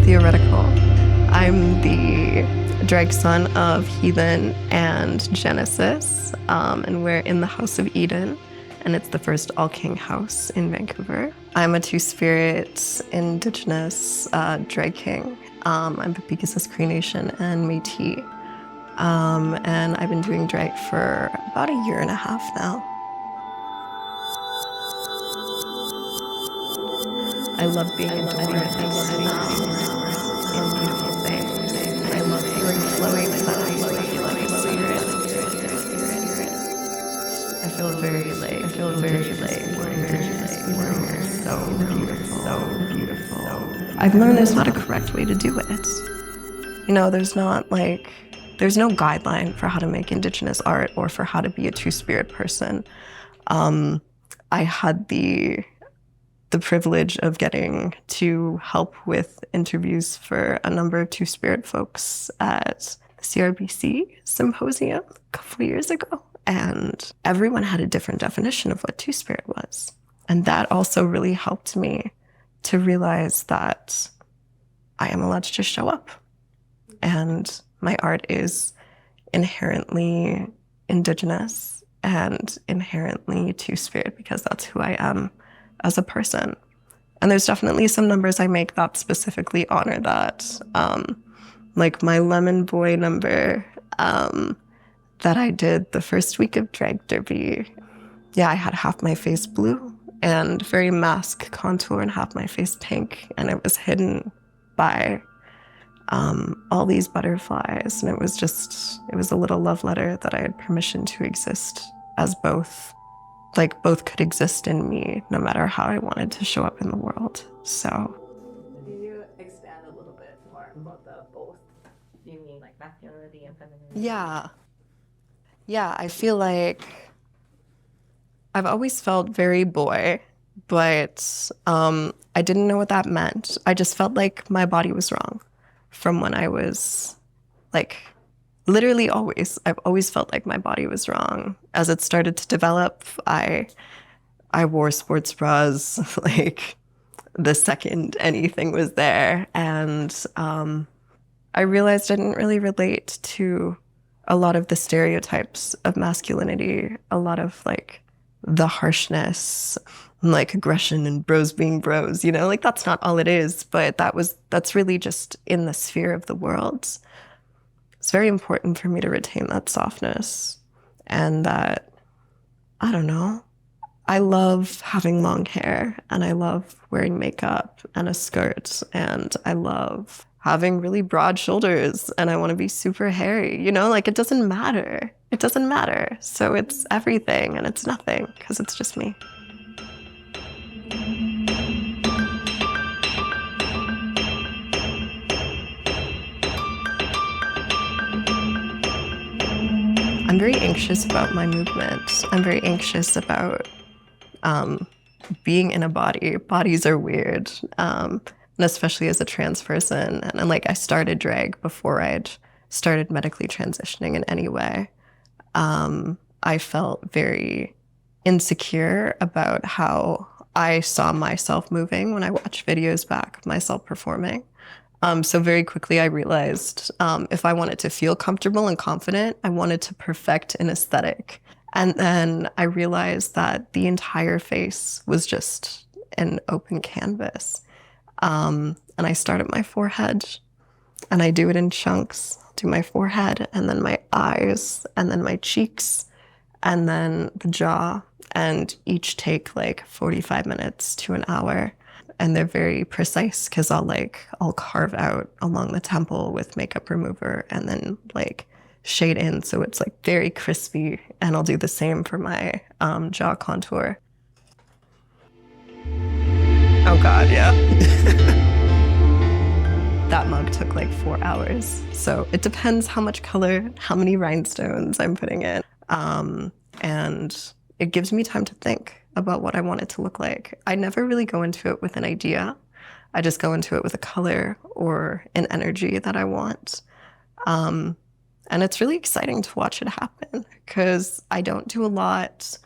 Theo Rhetical. I'm the drag son of Heathen and Genesis, and we're in the House of Eden, and it's the first all-king house in Vancouver. I'm a two-spirit Indigenous drag king. I'm Peepeekisis Cree Nation and Métis, and I've been doing drag for about 1.5 years now. I love being in different in beautiful things. I love hearing flowing sounds. I feel very warrior. So beautiful. I've learned there's not a correct way to do it. You know, there's no guideline for how to make Indigenous art or for how to be a two-spirit person. I had the privilege of getting to help with interviews for a number of two-spirit folks at the CRBC symposium a couple of years ago. And everyone had a different definition of what two-spirit was. And that also really helped me to realize that I am allowed to just show up. And my art is inherently Indigenous and inherently two-spirit because that's who I am as a person. And there's definitely some numbers I make that specifically honor that. Like my Lemon Boy number that I did the first week of Drag Derby. Yeah, I had half my face blue and very masc contour and half my face pink. And it was hidden by all these butterflies. And it was a little love letter that I had permission to exist as both. Like both could exist in me no matter how I wanted to show up in the world. So can you expand a little bit more about the both? Do you mean like masculinity and femininity? Yeah, I feel like I've always felt very boy, but I didn't know what that meant. I just felt like my body was wrong from when I was like literally always. I've always felt like my body was wrong. As it started to develop, I wore sports bras like the second anything was there. And I realized I didn't really relate to a lot of the stereotypes of masculinity, a lot of like the harshness, like aggression and bros being bros, you know, like that's not all it is, but that's really just in the sphere of the world. It's very important for me to retain that softness and that, I don't know, I love having long hair and I love wearing makeup and a skirt and I love having really broad shoulders and I want to be super hairy, you know, like it doesn't matter. It doesn't matter. So it's everything and it's nothing because it's just me. I'm very anxious about my movement. I'm very anxious about being in a body. Bodies are weird, and especially as a trans person. And like I started drag before I'd started medically transitioning in any way. I felt very insecure about how I saw myself moving when I watched videos back of myself performing. So very quickly I realized if I wanted to feel comfortable and confident, I wanted to perfect an aesthetic. And then I realized that the entire face was just an open canvas. And I start at my forehead and I do it in chunks. I'll do my forehead and then my eyes and then my cheeks and then the jaw, and each take like 45 minutes to an hour. And they're very precise because I'll carve out along the temple with makeup remover and then like shade in so it's like very crispy. And I'll do the same for my jaw contour. Oh God, yeah. That mug took like 4 hours. So it depends how much color, how many rhinestones I'm putting in. And it gives me time to think about what I want it to look like. I never really go into it with an idea. I just go into it with a color or an energy that I want. And it's really exciting to watch it happen because I don't do a lot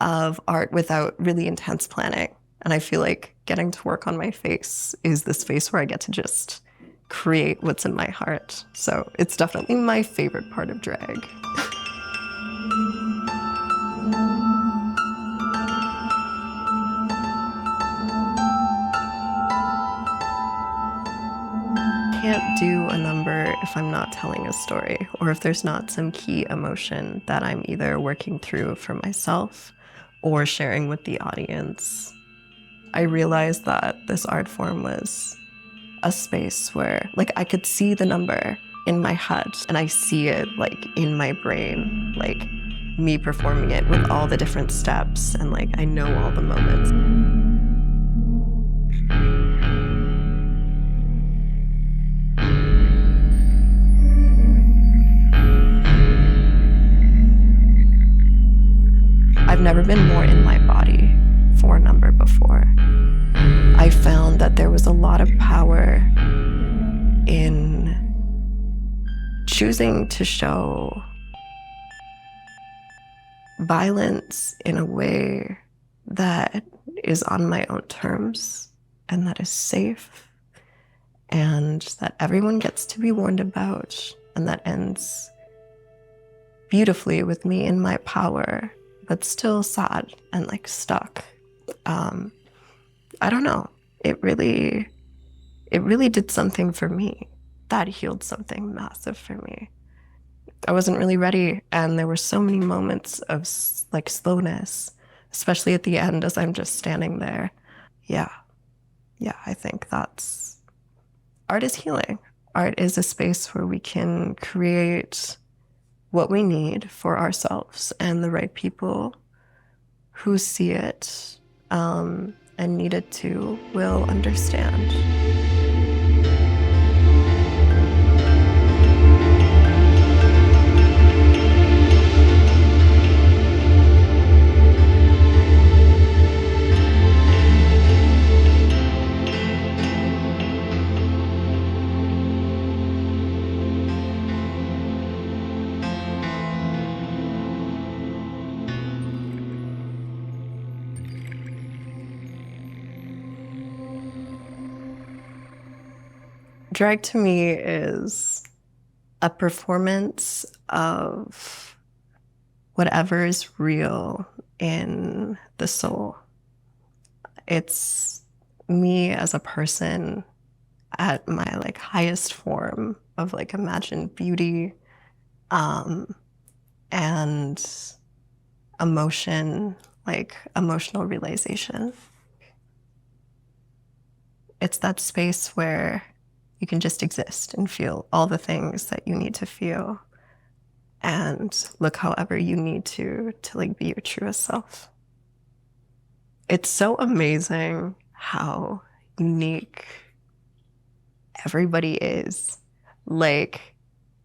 of art without really intense planning. And I feel like getting to work on my face is the space where I get to just create what's in my heart. So it's definitely my favorite part of drag. Can't do a number if I'm not telling a story, or if there's not some key emotion that I'm either working through for myself or sharing with the audience. I realized that this art form was a space where, like, I could see the number in my head, and I see it, like, in my brain, like, me performing it with all the different steps, and, like, I know all the moments. I've never been more in my body for a number before. I found that there was a lot of power in choosing to show violence in a way that is on my own terms and that is safe and that everyone gets to be warned about, and that ends beautifully with me in my power, but still sad and like stuck. I don't know. It really did something for me. That healed something massive for me. I wasn't really ready, and there were so many moments of like slowness, especially at the end as I'm just standing there. Yeah, I think that's... Art is healing. Art is a space where we can create what we need for ourselves, and the right people who see it and need it too will understand. Drag to me is a performance of whatever is real in the soul. It's me as a person at my like highest form of like imagined beauty and emotion, like emotional realization. It's that space where you can just exist and feel all the things that you need to feel and look however you need to like be your truest self. It's so amazing how unique everybody is. Like,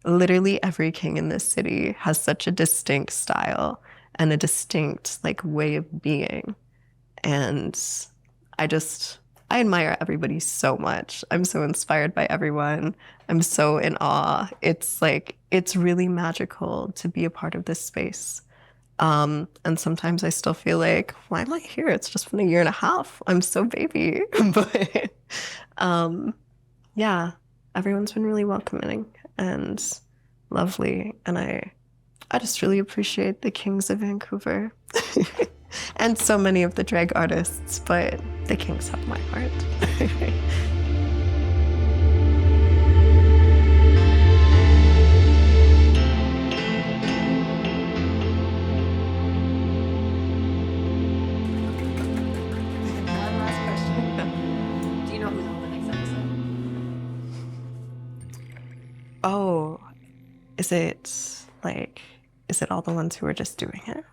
literally every king in this city has such a distinct style and a distinct like way of being. And I admire everybody so much. I'm so inspired by everyone. I'm so in awe. It's like, it's really magical to be a part of this space. And sometimes I still feel like, why am I here? It's just been a year and a half. I'm so baby. But yeah, everyone's been really welcoming and lovely. And I just really appreciate the kings of Vancouver. And so many of the drag artists, but the kings have my heart. One last question. Do you know who's on the next episode? Oh, is it all the ones who are just doing it?